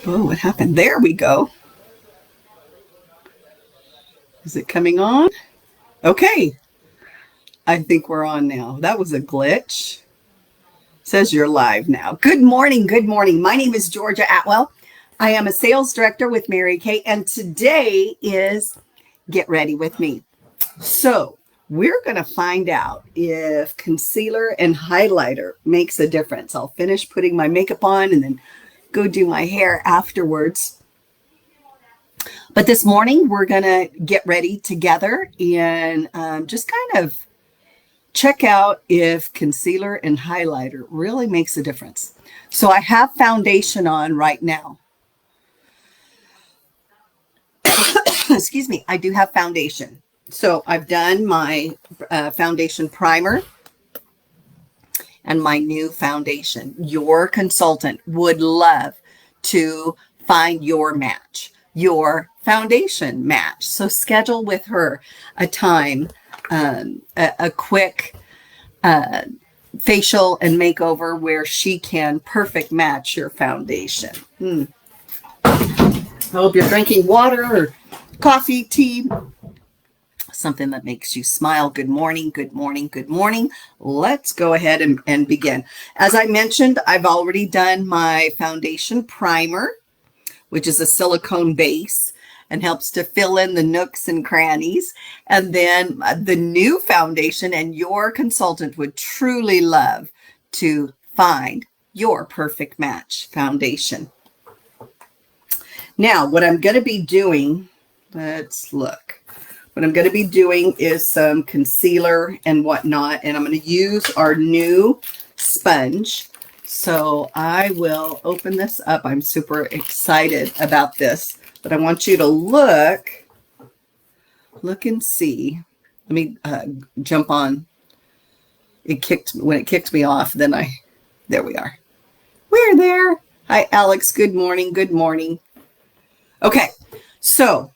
Oh, what happened? There we go. Is it coming on? Okay. I think we're on now. That was a glitch. Says you're live now. Good morning. Good morning. My name is Georgia Atwell. I am a sales director with Mary Kay, and today is Get Ready with Me. So we're going to find out if concealer and highlighter makes a difference. I'll finish putting my makeup on and then go do my hair afterwards. But this morning, we're going to get ready together and just kind of check out if concealer and highlighter really makes a difference. So I have foundation on right now. Excuse me, I do have foundation. So I've done my foundation primer and my new foundation. Your consultant would love to find your match, your foundation match. So schedule with her a time, a quick facial and makeover where she can perfect match your foundation. I hope you're drinking water or coffee, tea, something that makes you smile. Good morning, good morning, good morning. Let's go ahead and begin. As I mentioned, I've already done my foundation primer, which is a silicone base and helps to fill in the nooks and crannies. And then the new foundation, and your consultant would truly love to find your perfect match foundation. Now, what I'm going to be doing, let's look. What I'm going to be doing is some concealer and whatnot, and I'm going to use our new sponge. So I will open this up. I'm super excited about this, but I want you to look and see. Let me jump on. When it kicked me off, then there we are. We're there. Hi, Alex. Good morning. Good morning. Okay, so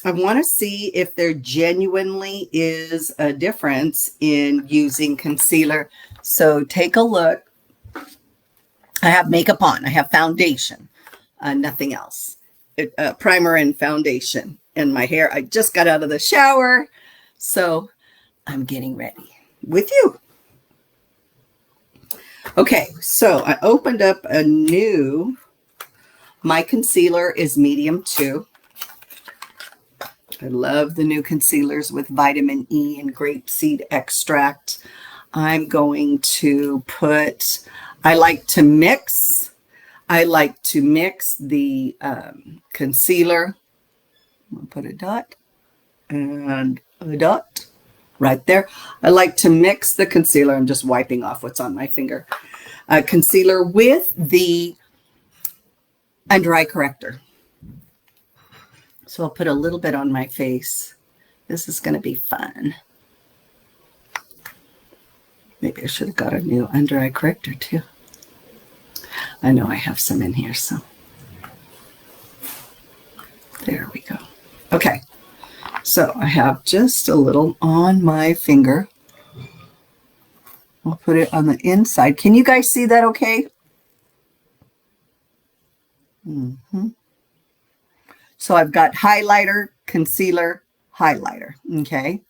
I want to see if there genuinely is a difference in using concealer. So take a look. I have makeup on. I have foundation, nothing else. Primer and foundation. And my hair, I just got out of the shower. So I'm getting ready with you. Okay, so I opened up my concealer is medium 2. I love the new concealers with vitamin E and grapeseed extract. I'm going to I like to mix the concealer. I'm going to put a dot and a dot right there. I like to mix the concealer. I'm just wiping off what's on my finger. Concealer with the under eye corrector. So I'll put a little bit on my face. This is going to be fun. Maybe I should have got a new under eye corrector too. I know I have some in here, so there we go. Okay, so I have just a little on my finger. I'll put it on the inside. Can you guys see that okay? So I've got highlighter, concealer, highlighter, okay?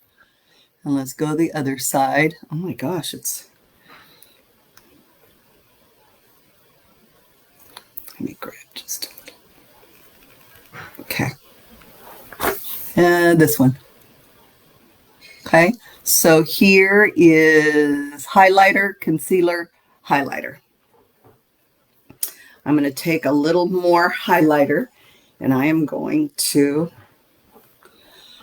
And let's go the other side. Oh my gosh, let me grab just a little. Okay. And this one. Okay, so here is highlighter, concealer, highlighter. I'm going to take a little more highlighter, and I am going to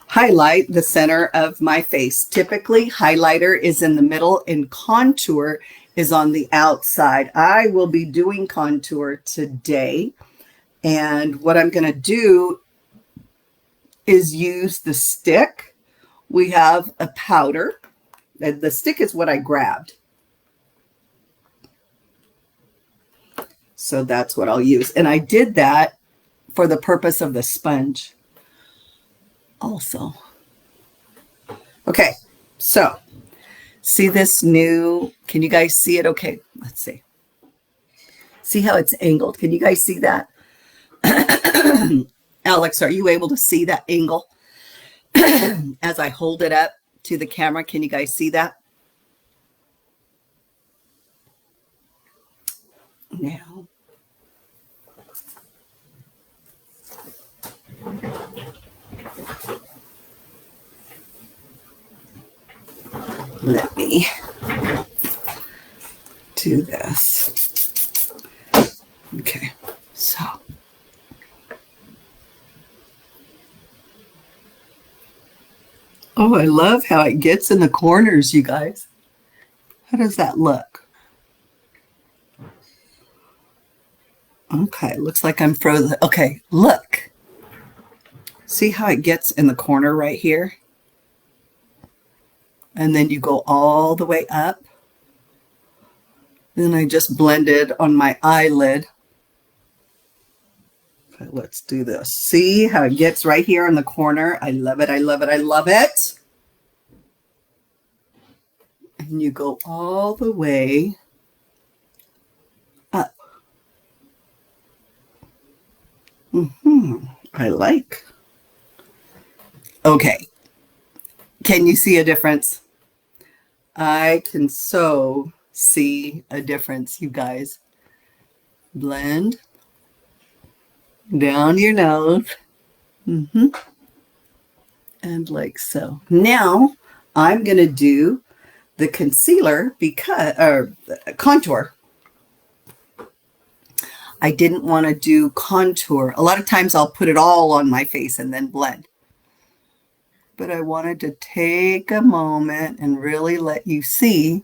highlight the center of my face. Typically, highlighter is in the middle and contour is on the outside. I will be doing contour today, and what I'm going to do is use the stick. We have a powder. The stick is what I grabbed. So that's what I'll use. And I did that for the purpose of the sponge also. Okay, so see this new, can you guys see it? Okay, let's see. See how it's angled? Can you guys see that? Alex, are you able to see that angle as I hold it up to the camera? Can you guys see that? Now, let me do this. Okay, so. Oh, I love how it gets in the corners, you guys. How does that look? Okay, looks like I'm frozen. Okay, look. See how it gets in the corner right here? And then you go all the way up. Then I just blended on my eyelid. Okay, let's do this. See how it gets right here in the corner? I love it, I love it, I love it. And you go all the way up. I like. Okay. Can you see a difference? I can so see a difference, you guys. Blend down your nose. And like so. Now I'm going to do the concealer or contour. I didn't want to do contour. A lot of times I'll put it all on my face and then blend. But I wanted to take a moment and really let you see.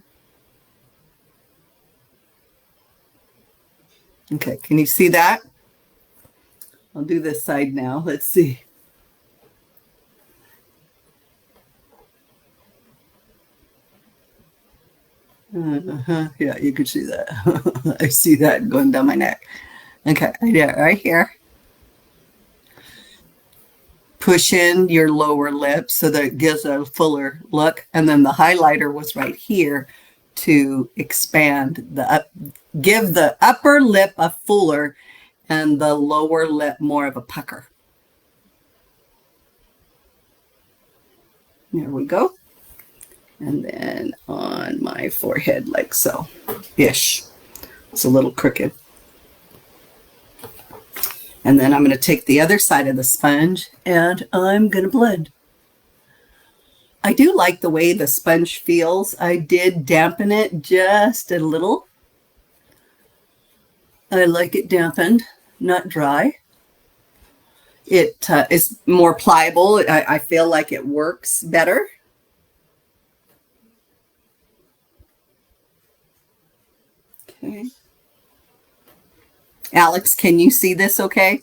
Okay, can you see that? I'll do this side now. Let's see. Yeah, you can see that. I see that going down my neck. Okay, yeah, right here. Push in your lower lip so that it gives a fuller look. And then the highlighter was right here to expand give the upper lip a fuller and the lower lip more of a pucker. There we go. And then on my forehead like so, ish. It's a little crooked. And then I'm going to take the other side of the sponge and I'm going to blend. I do like the way the sponge feels. I did dampen it just a little. I like it dampened, not dry. It is more pliable. I feel like it works better. Okay. Alex, can you see this okay?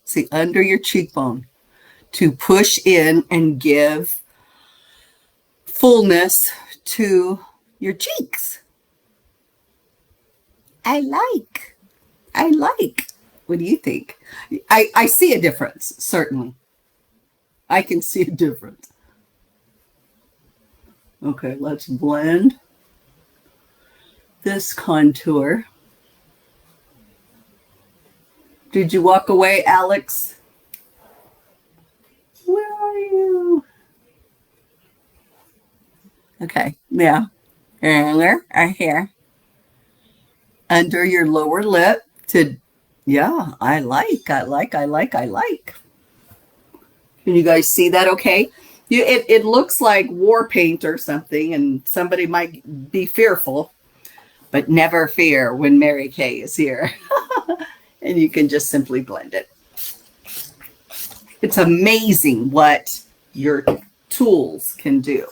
See, under your cheekbone to push in and give fullness to your cheeks. I like. What do you think? I see a difference, certainly. I can see a difference. Okay, let's blend this contour. Did you walk away, Alex? Where are you? Okay, yeah. Right here. Under your lower lip to, yeah, I like. Can you guys see that okay? It looks like war paint or something, and somebody might be fearful, but never fear when Mary Kay is here. And you can just simply blend it. It's amazing what your tools can do.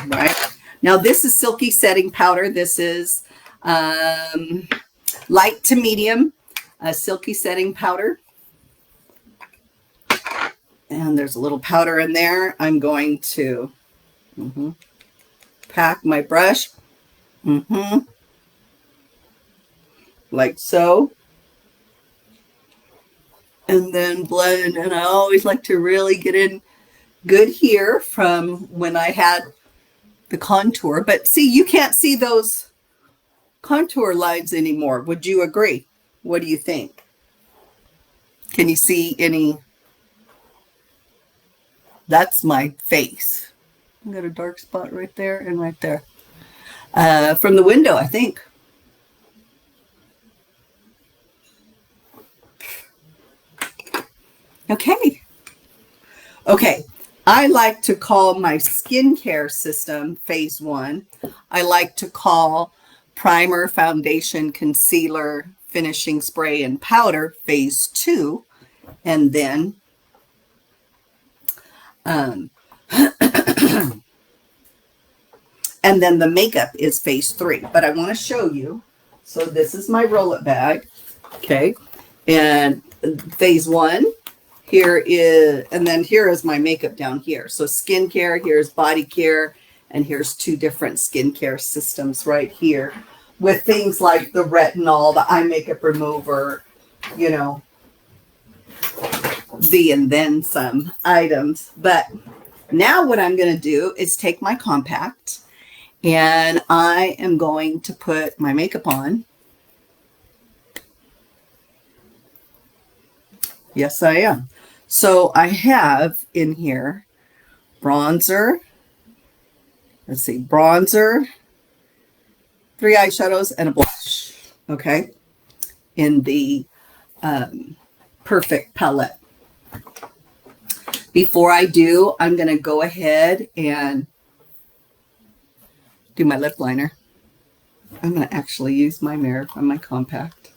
Right? Now, this is Silky Setting Powder. This is light to medium Silky Setting Powder. And there's a little powder in there. I'm going to pack my brush. Like so. And then blend. And I always like to really get in good here from when I had the contour. But see, you can't see those contour lines anymore. Would you agree? What do you think? Can you see any? That's my face. I got a dark spot right there and right there. From the window, I think. Okay. Okay. I like to call my skincare system phase 1. I like to call primer, foundation, concealer, finishing spray, and powder phase 2. And then and then the makeup is phase 3. But I want to show you. So this is my roll-it bag. Okay. And phase 1. Here is, and then here is my makeup down here. So skincare, here's body care, and here's 2 different skincare systems right here with things like the retinol, the eye makeup remover, you know, the and then some items. But now what I'm going to do is take my compact and I am going to put my makeup on. Yes, I am. So I have in here bronzer. Let's see, bronzer, 3 eyeshadows, and a blush. Okay, in the Perfect palette. Before I do, I'm going to go ahead and do my lip liner. I'm going to actually use my mirror on my compact.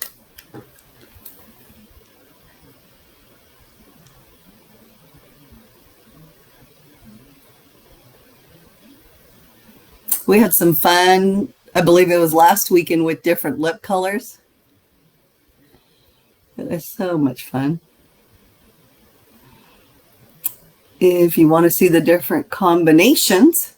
We had some fun, I believe it was last weekend, with different lip colors. It was so much fun. If you want to see the different combinations,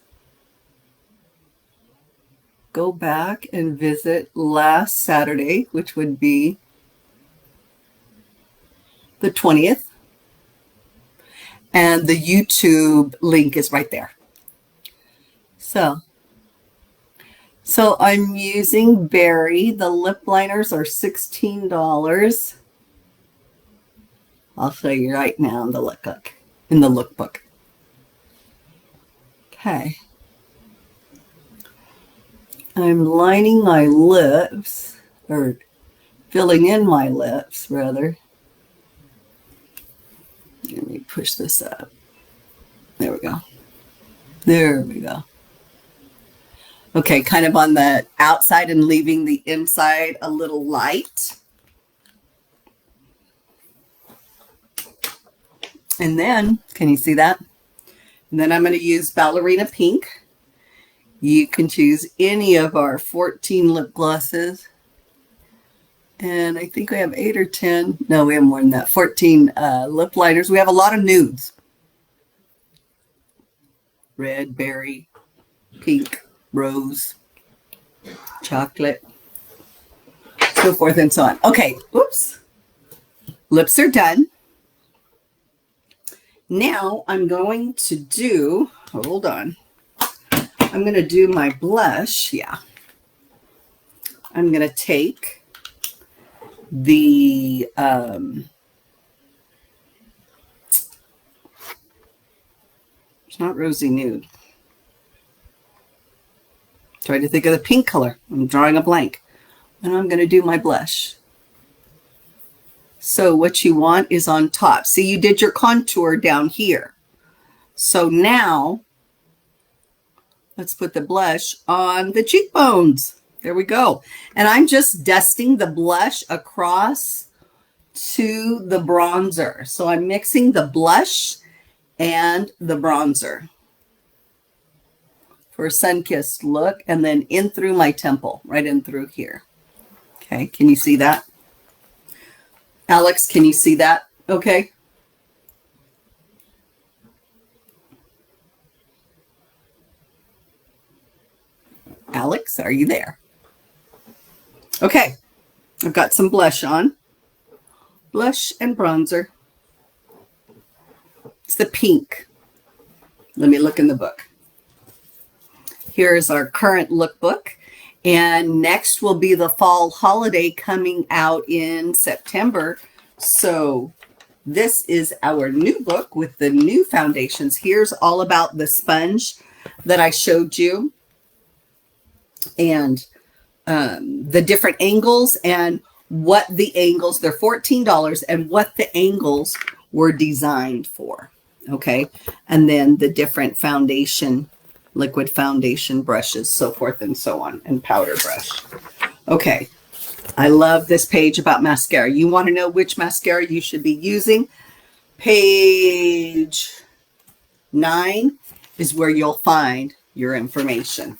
go back and visit last Saturday, which would be the 20th. And the YouTube link is right there. So I'm using Berry. The lip liners are $16. I'll show you right now in the lookbook. Okay. I'm lining my lips, or filling in my lips, rather. Let me push this up. There we go. There we go. Okay, kind of on the outside and leaving the inside a little light. And then, can you see that? And then I'm going to use Ballerina Pink. You can choose any of our 14 lip glosses. And I think we have 8 or 10. No, we have more than that. 14 lip liners. We have a lot of nudes. Red, berry, pink, rose, chocolate, so forth and so on. Okay, whoops. Lips are done. Now I'm going to do, hold on. I'm going to do my blush. Yeah. I'm going to take the, it's not Rosy Nude. Trying to think of the pink color. I'm drawing a blank. And I'm going to do my blush. So what you want is on top. See, you did your contour down here. So now, let's put the blush on the cheekbones. There we go. And I'm just dusting the blush across to the bronzer. So I'm mixing the blush and the bronzer for a sun-kissed look, and then in through my temple, right in through here. Okay, can you see that? Alex, can you see that? Okay. Alex, are you there? Okay, I've got some blush on. Blush and bronzer. It's the pink. Let me look in the book. Here is our current lookbook. And next will be the fall holiday coming out in September. So this is our new book with the new foundations. Here's all about the sponge that I showed you and the different angles and what the angles, they're $14, and what the angles were designed for. Okay. And then the different foundation, liquid foundation brushes, so forth and so on, and powder brush. Okay. I love this page about mascara. You want to know which mascara you should be using? Page 9 is where you'll find your information.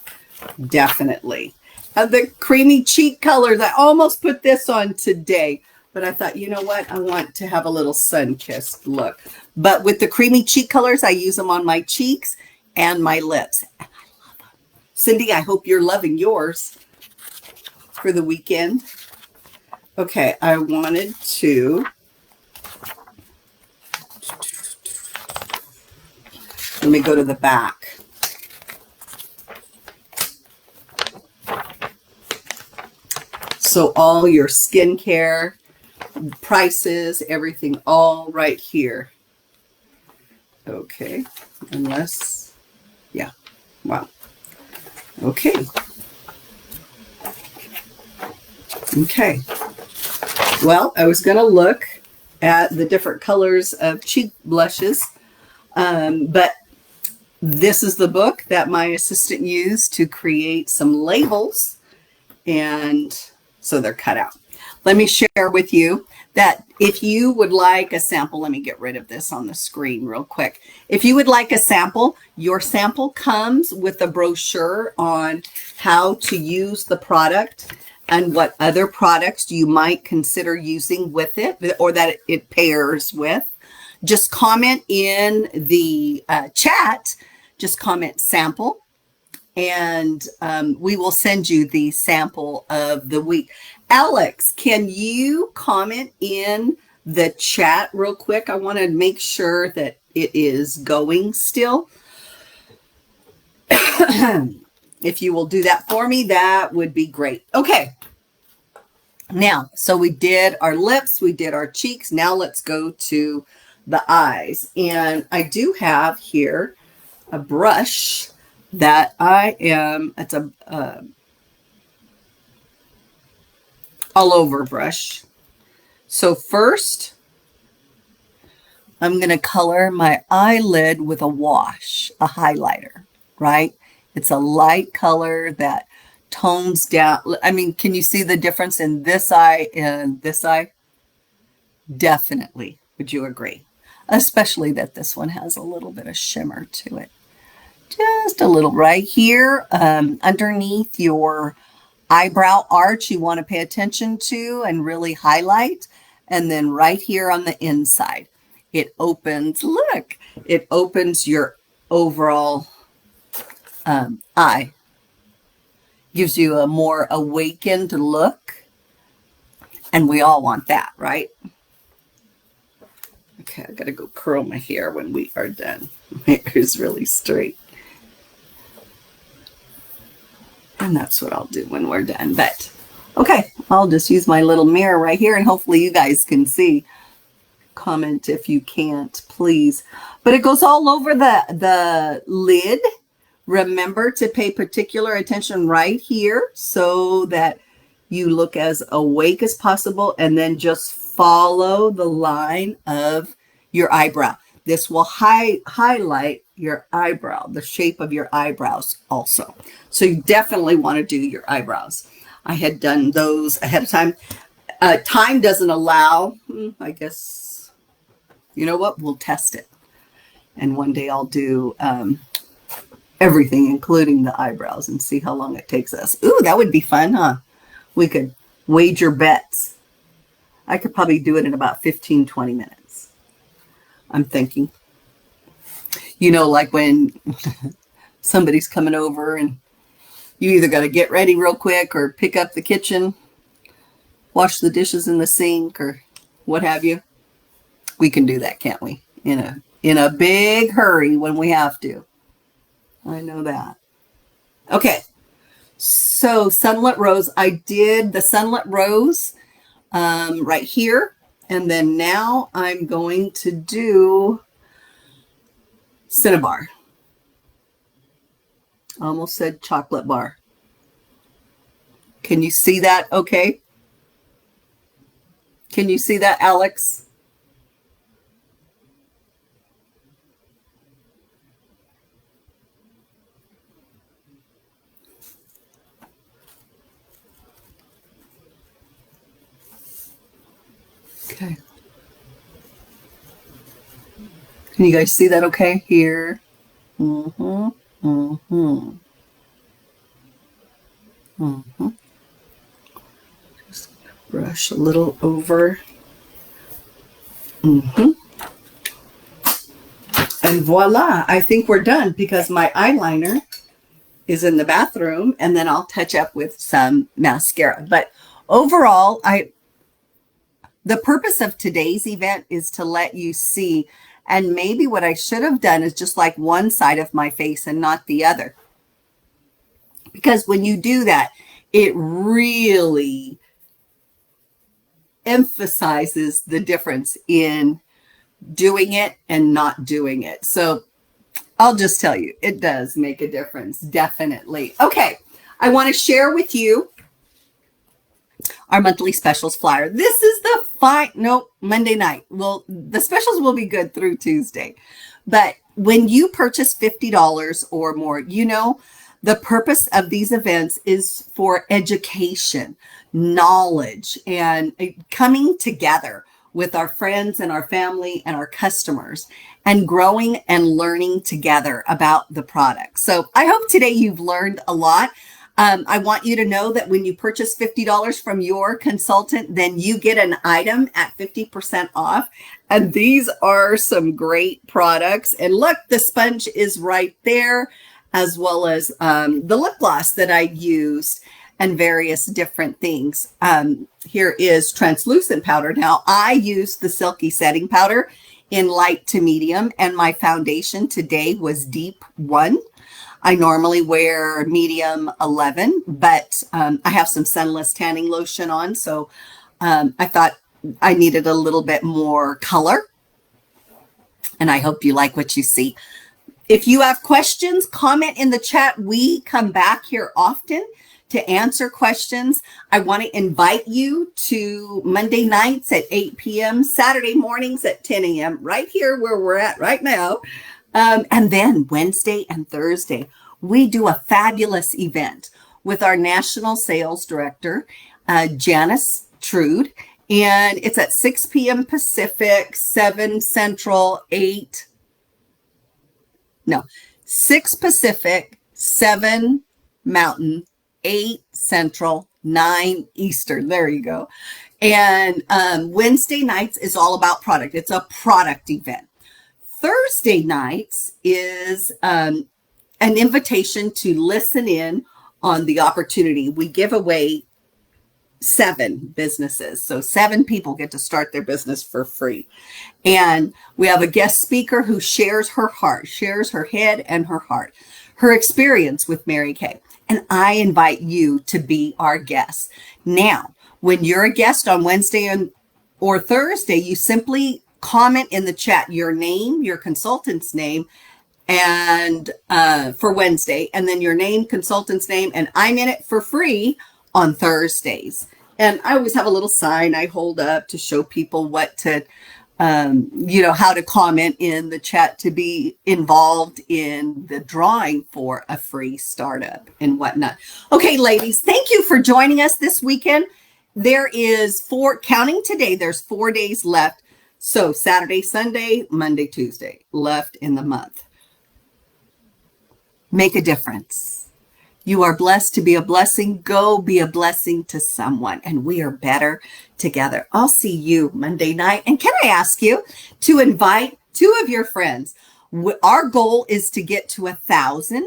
Definitely. The creamy cheek colors. I almost put this on today, but I thought, you know what? I want to have a little sun-kissed look. But with the creamy cheek colors, I use them on my cheeks and my lips. And I love them. Cindy, I hope you're loving yours for the weekend. Okay, I wanted to... Let me go to the back. So all your skincare, prices, everything, all right here. Okay, unless, yeah, wow. Okay. Okay. Well, I was going to look at the different colors of cheek blushes, but this is the book that my assistant used to create some labels, and so they're cut out. Let me share with you that if you would like a sample, let me get rid of this on the screen real quick. If you would like a sample, your sample comes with a brochure on how to use the product and what other products you might consider using with it or that it pairs with. Just comment in the chat, just comment sample, and we will send you the sample of the week. Alex, can you comment in the chat real quick? I want to make sure that it is going still. If you will do that for me, that would be great. Okay. Now, so we did our lips, we did our cheeks. Now let's go to the eyes. And I do have here a brush that it's a all over brush. So first, I'm going to color my eyelid with a wash, a highlighter, right? It's a light color that tones down. I mean, can you see the difference in this eye and this eye? Definitely. Would you agree? Especially that this one has a little bit of shimmer to it. Just a little right here underneath your eyebrow arch you want to pay attention to and really highlight. And then right here on the inside, it opens, look, it opens your overall eye. Gives you a more awakened look. And we all want that, right? Okay, I got to go curl my hair when we are done. My hair is really straight. And that's what I'll do when we're done. But, okay, I'll just use my little mirror right here, and hopefully you guys can see. Comment if you can't, please. But it goes all over the lid. Remember to pay particular attention right here so that you look as awake as possible, and then just follow the line of your eyebrow. This will highlight your eyebrow, the shape of your eyebrows also. So you definitely want to do your eyebrows. I had done those ahead of time. Time doesn't allow, I guess, you know what? We'll test it. And one day I'll do everything, including the eyebrows, and see how long it takes us. Ooh, that would be fun, huh? We could wager bets. I could probably do it in about 15, 20 minutes. I'm thinking. You know, like when somebody's coming over and you either got to get ready real quick or pick up the kitchen, wash the dishes in the sink or what have you. We can do that, can't we? In a big hurry when we have to. I know that. Okay. So Sunlit Rose, I did the Sunlit Rose right here. And then now I'm going to do Cinnabar. I almost said chocolate bar. Can you see that? Okay. Can you see that, Alex? Okay. Can you guys see that okay? Here. Mm-hmm. Mm-hmm. Mm-hmm. Just brush a little over. Mm-hmm. And voila, I think we're done because my eyeliner is in the bathroom, and then I'll touch up with some mascara. But overall, the purpose of today's event is to let you see, and maybe what I should have done is just like one side of my face and not the other. Because when you do that, it really emphasizes the difference in doing it and not doing it. So I'll just tell you, it does make a difference, definitely. Okay, I want to share with you our monthly specials flyer. This is the Monday night. Well, the specials will be good through Tuesday. But when you purchase $50 or more, you know, the purpose of these events is for education, knowledge, and coming together with our friends and our family and our customers and growing and learning together about the product. So I hope today you've learned a lot. I want you to know that when you purchase $50 from your consultant, then you get an item at 50% off. And these are some great products. And look, the sponge is right there, as well as the lip gloss that I used and various different things. Here is translucent powder. Now, I used the Silky Setting Powder in light to medium, and my foundation today was Deep 1. I normally wear medium 11, but I have some Sunless tanning lotion on, so I thought I needed a little bit more color, and I hope you like what you see. If you have questions, comment in the chat. We come back here often to answer questions. I want to invite you to Monday nights at 8 p.m., Saturday mornings at 10 a.m., right here where we're at right now. And then Wednesday and Thursday, we do a fabulous event with our national sales director, Janice Trude. And it's at 6 p.m. Pacific, 7 Central, 6 Pacific, 7 Mountain, 8 Central, 9 Eastern. There you go. And Wednesday nights is all about product. It's a product event. Thursday nights is an invitation to listen in on the opportunity. We give away 7 businesses. So 7 people get to start their business for free. And we have a guest speaker who shares her heart, shares her head and her heart, her experience with Mary Kay. And I invite you to be our guest. Now, when you're a guest on Wednesday or Thursday, you simply comment in the chat your name, your consultant's name, and for Wednesday, and then your name, consultant's name, and I'm in it for free on Thursdays. And I always have a little sign I hold up to show people what to, how to comment in the chat to be involved in the drawing for a free startup and whatnot. Okay, ladies, thank you for joining us this weekend. There is counting today, there's 4 days left. So Saturday, Sunday, Monday, Tuesday left in the month. Make a difference. You are blessed to be a blessing. Go be a blessing to someone, and we are better together. I'll see you Monday night. And can I ask you to invite 2 of your friends? Our goal is to get to 1,000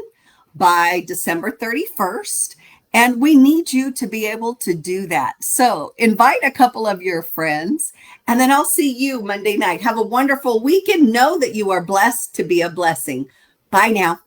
by December 31st. And we need you to be able to do that. So invite a couple of your friends, and then I'll see you Monday night. Have a wonderful weekend. Know that you are blessed to be a blessing. Bye now.